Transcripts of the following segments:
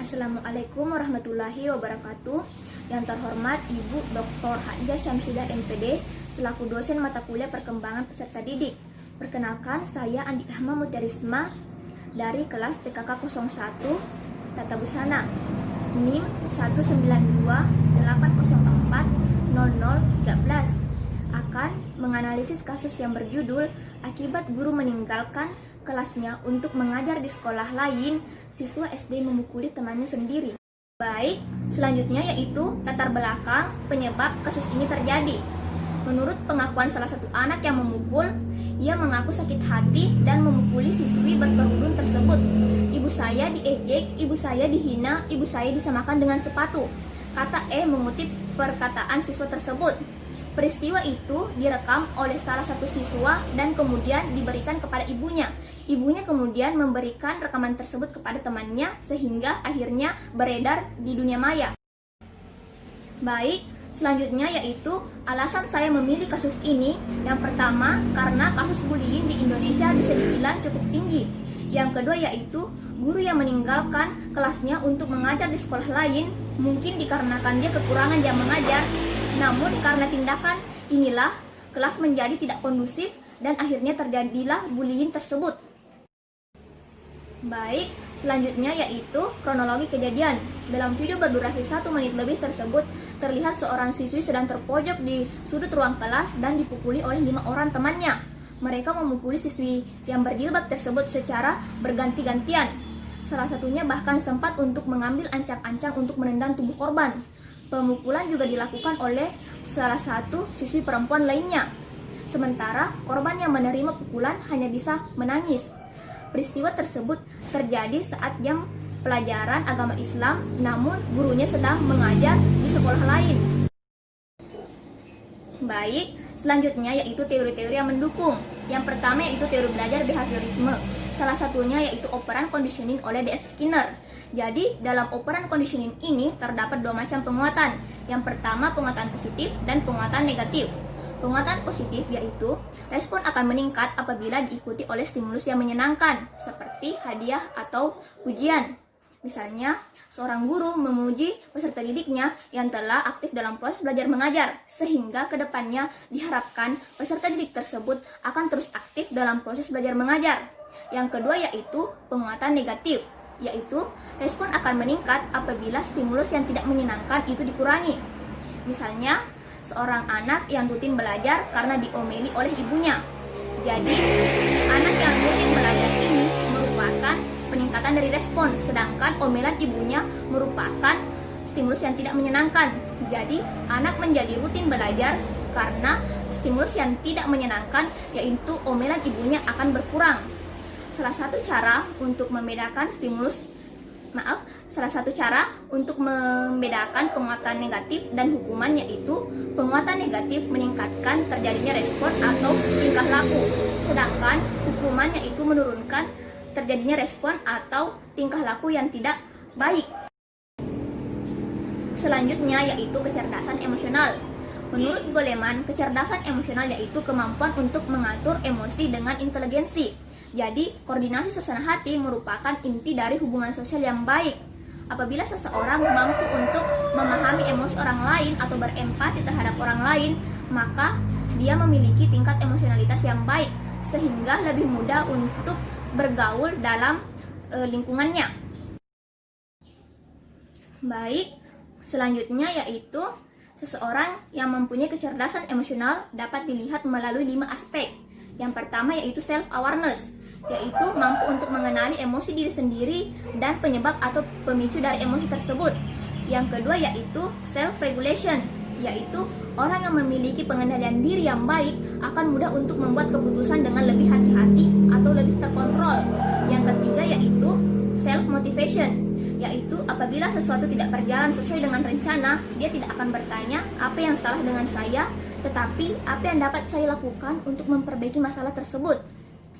Assalamualaikum warahmatullahi wabarakatuh. Yang terhormat Ibu Dr. Haida Syamsidah MPD selaku dosen mata kuliah perkembangan peserta didik. Perkenalkan, saya Andi Rahma Mutiarisma dari kelas PKK 01 Tata Busana NIM 19280400013 akan menganalisis kasus yang berjudul akibat guru meninggalkan kelasnya untuk mengajar di sekolah lain, siswa SD memukuli temannya sendiri. Baik, selanjutnya yaitu latar belakang penyebab kasus ini terjadi. Menurut pengakuan salah satu anak yang memukul, ia mengaku sakit hati dan memukuli siswi berkerudung tersebut. Ibu saya diejek, ibu saya dihina, ibu saya disamakan dengan sepatu. Kata E mengutip perkataan siswa tersebut. Peristiwa itu direkam oleh salah satu siswa dan kemudian diberikan kepada ibunya. Ibunya kemudian memberikan rekaman tersebut kepada temannya sehingga akhirnya beredar di dunia maya. Baik, selanjutnya yaitu alasan saya memilih kasus ini. Yang pertama, karena kasus bullying di Indonesia bisa dibilang cukup tinggi. Yang kedua yaitu guru yang meninggalkan kelasnya untuk mengajar di sekolah lain mungkin dikarenakan dia kekurangan jam mengajar. Namun karena tindakan inilah kelas menjadi tidak kondusif dan akhirnya terjadilah bullying tersebut. Baik, selanjutnya yaitu kronologi kejadian. Dalam video berdurasi 1 menit lebih tersebut, terlihat seorang siswi sedang terpojok di sudut ruang kelas dan dipukuli oleh 5 orang temannya. Mereka memukuli siswi yang berjilbab tersebut secara berganti-gantian. Salah satunya bahkan sempat untuk mengambil ancang-ancang untuk menendang tubuh korban. Pemukulan juga dilakukan oleh salah satu siswi perempuan lainnya. Sementara korban yang menerima pukulan hanya bisa menangis. Peristiwa tersebut terjadi saat jam pelajaran agama Islam, namun gurunya sedang mengajar di sekolah lain. Baik, selanjutnya yaitu teori-teori yang mendukung. Yang pertama yaitu teori belajar behaviorisme. Salah satunya yaitu operant conditioning oleh D.F. Skinner. Jadi, dalam operant conditioning ini terdapat 2 macam penguatan. Yang pertama, penguatan positif dan penguatan negatif. Penguatan positif yaitu respon akan meningkat apabila diikuti oleh stimulus yang menyenangkan, seperti hadiah atau pujian. Misalnya, seorang guru memuji peserta didiknya yang telah aktif dalam proses belajar mengajar, sehingga ke depannya diharapkan peserta didik tersebut akan terus aktif dalam proses belajar mengajar. Yang kedua yaitu penguatan negatif, yaitu respon akan meningkat apabila stimulus yang tidak menyenangkan itu dikurangi. Misalnya, seorang anak yang rutin belajar karena diomeli oleh ibunya. Jadi, anak yang rutin belajar ini merupakan peningkatan dari respon, sedangkan omelan ibunya merupakan stimulus yang tidak menyenangkan. Jadi, anak menjadi rutin belajar karena stimulus yang tidak menyenangkan, yaitu omelan ibunya akan berkurang. Salah satu cara untuk membedakan penguatan negatif dan hukuman yaitu penguatan negatif meningkatkan terjadinya respon atau tingkah laku, sedangkan hukuman yaitu menurunkan terjadinya respon atau tingkah laku yang tidak baik. Selanjutnya yaitu kecerdasan emosional. Menurut Goleman, kecerdasan emosional yaitu kemampuan untuk mengatur emosi dengan inteligensi. Jadi, koordinasi suasana hati merupakan inti dari hubungan sosial yang baik. Apabila seseorang mampu untuk memahami emosi orang lain atau berempati terhadap orang lain, maka dia memiliki tingkat emosionalitas yang baik, sehingga lebih mudah untuk bergaul dalam lingkungannya. Baik, selanjutnya yaitu seseorang yang mempunyai kecerdasan emosional dapat dilihat melalui 5 aspek. Yang pertama yaitu self-awareness, yaitu mampu untuk mengenali emosi diri sendiri dan penyebab atau pemicu dari emosi tersebut. Yang kedua yaitu self-regulation, yaitu orang yang memiliki pengendalian diri yang baik akan mudah untuk membuat keputusan dengan lebih hati-hati atau lebih terkontrol. Yang ketiga yaitu self-motivation, yaitu apabila sesuatu tidak berjalan sesuai dengan rencana, dia tidak akan bertanya apa yang salah dengan saya, tetapi apa yang dapat saya lakukan untuk memperbaiki masalah tersebut.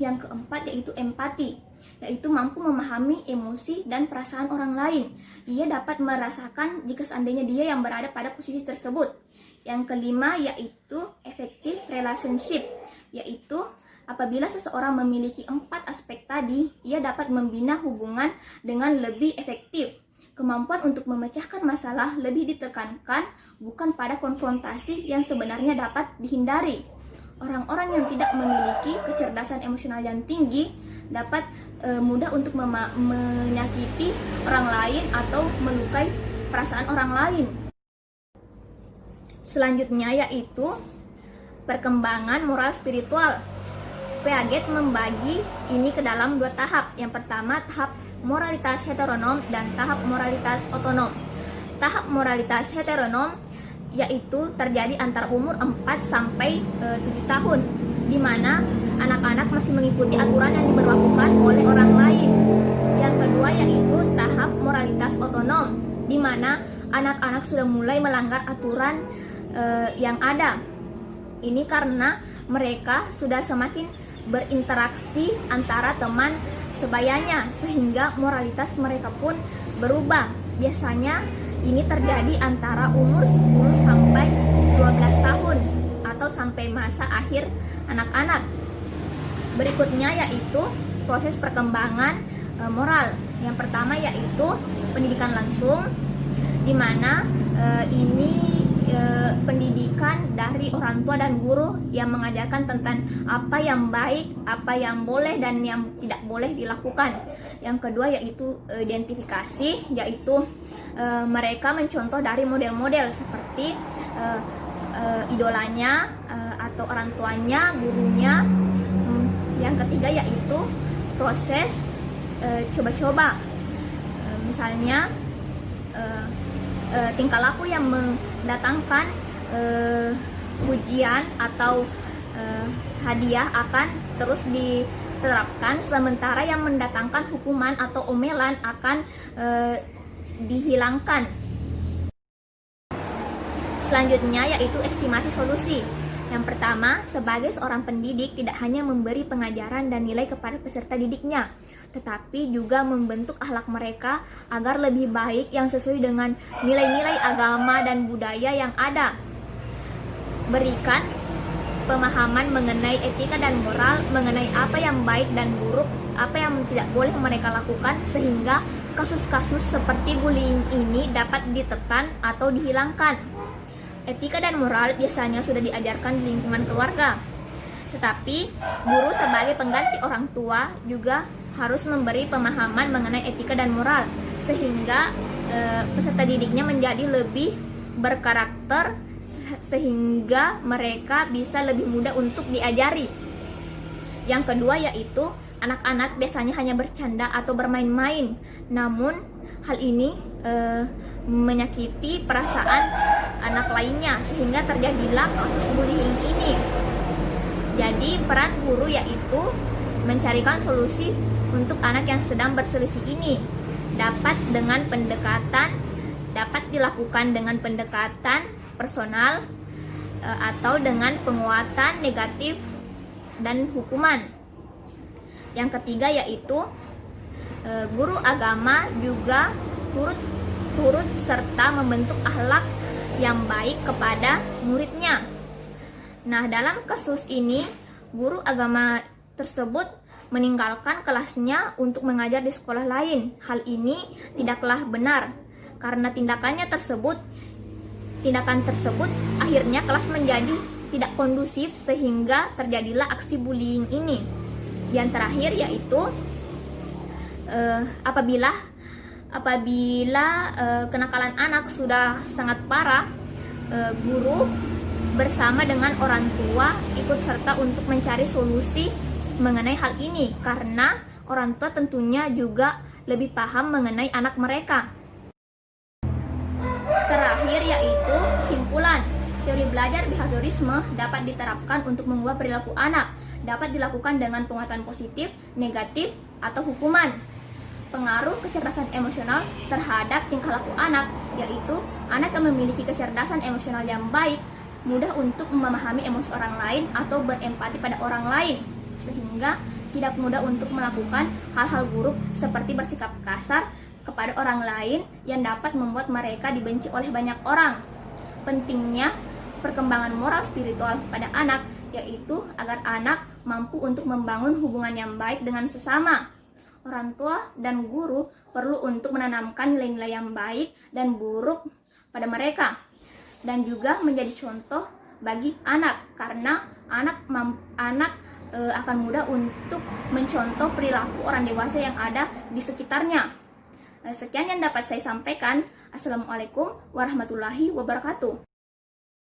Yang keempat yaitu empati, yaitu mampu memahami emosi dan perasaan orang lain. Ia dapat merasakan jika seandainya dia yang berada pada posisi tersebut. Yang kelima yaitu effective relationship, yaitu apabila seseorang memiliki 4 aspek tadi, ia dapat membina hubungan dengan lebih efektif. Kemampuan untuk memecahkan masalah lebih ditekankan bukan pada konfrontasi yang sebenarnya dapat dihindari. Orang-orang yang tidak memiliki kecerdasan emosional yang tinggi dapat mudah untuk menyakiti orang lain atau melukai perasaan orang lain. Selanjutnya yaitu perkembangan moral spiritual. Piaget membagi ini ke dalam 2 tahap. Yang pertama, tahap moralitas heteronom dan tahap moralitas otonom. Tahap moralitas heteronom yaitu terjadi antara umur 4 sampai 7 tahun, di mana anak-anak masih mengikuti aturan yang diberlakukan oleh orang lain. Yang kedua yaitu tahap moralitas otonom, di mana anak-anak sudah mulai melanggar aturan yang ada. Ini karena mereka sudah semakin berinteraksi antara teman sebayanya, sehingga moralitas mereka pun berubah. Biasanya ini terjadi antara umur 10 sampai 12 tahun atau sampai masa akhir anak-anak. Berikutnya yaitu proses perkembangan moral. Yang pertama yaitu pendidikan langsung, di mana ini pendidikan dari orang tua dan guru yang mengajarkan tentang apa yang baik, apa yang boleh dan yang tidak boleh dilakukan. Yang kedua yaitu identifikasi, yaitu mereka mencontoh dari model-model seperti idolanya atau orang tuanya, gurunya. Yang ketiga yaitu proses coba-coba, misalnya tingkah laku yang mendatangkan pujian atau hadiah akan terus diterapkan, sementara yang mendatangkan hukuman atau omelan akan dihilangkan. Selanjutnya yaitu estimasi solusi. Yang pertama, sebagai seorang pendidik tidak hanya memberi pengajaran dan nilai kepada peserta didiknya, tetapi juga membentuk akhlak mereka agar lebih baik yang sesuai dengan nilai-nilai agama dan budaya yang ada. Berikan pemahaman mengenai etika dan moral, mengenai apa yang baik dan buruk, apa yang tidak boleh mereka lakukan, sehingga kasus-kasus seperti bullying ini dapat ditekan atau dihilangkan. Etika dan moral biasanya sudah diajarkan di lingkungan keluarga, tetapi guru sebagai pengganti orang tua juga harus memberi pemahaman mengenai etika dan moral, sehingga peserta didiknya menjadi lebih berkarakter, sehingga mereka bisa lebih mudah untuk diajari. Yang kedua yaitu anak-anak biasanya hanya bercanda atau bermain-main, namun hal ini menyakiti perasaan anak lainnya, sehingga terjadilah kasus bullying ini. Jadi peran guru yaitu mencarikan solusi untuk anak yang sedang berselisih ini. Dapat dilakukan dengan pendekatan personal atau dengan penguatan negatif dan hukuman. Yang ketiga yaitu guru agama juga turut serta membentuk akhlak yang baik kepada muridnya. Nah, dalam kasus ini guru agama tersebut meninggalkan kelasnya untuk mengajar di sekolah lain. Hal ini tidaklah benar, karena tindakan tersebut akhirnya kelas menjadi tidak kondusif, sehingga terjadilah aksi bullying ini. Yang terakhir yaitu apabila kenakalan anak sudah sangat parah, guru bersama dengan orang tua ikut serta untuk mencari solusi mengenai hal ini, karena orang tua tentunya juga lebih paham mengenai anak mereka. Terakhir yaitu kesimpulan. Teori belajar behaviorisme dapat diterapkan untuk mengubah perilaku anak. Dapat dilakukan dengan penguatan positif, negatif, atau hukuman. Pengaruh kecerdasan emosional terhadap tingkah laku anak, yaitu anak yang memiliki kecerdasan emosional yang baik, mudah untuk memahami emosi orang lain atau berempati pada orang lain, sehingga tidak mudah untuk melakukan hal-hal buruk seperti bersikap kasar kepada orang lain yang dapat membuat mereka dibenci oleh banyak orang. Pentingnya perkembangan moral spiritual pada anak, yaitu agar anak mampu untuk membangun hubungan yang baik dengan sesama, orang tua dan guru perlu untuk menanamkan nilai-nilai yang baik dan buruk pada mereka, dan juga menjadi contoh bagi anak, karena anak akan mudah untuk mencontoh perilaku orang dewasa yang ada di sekitarnya. Sekian yang dapat saya sampaikan. Assalamualaikum warahmatullahi wabarakatuh.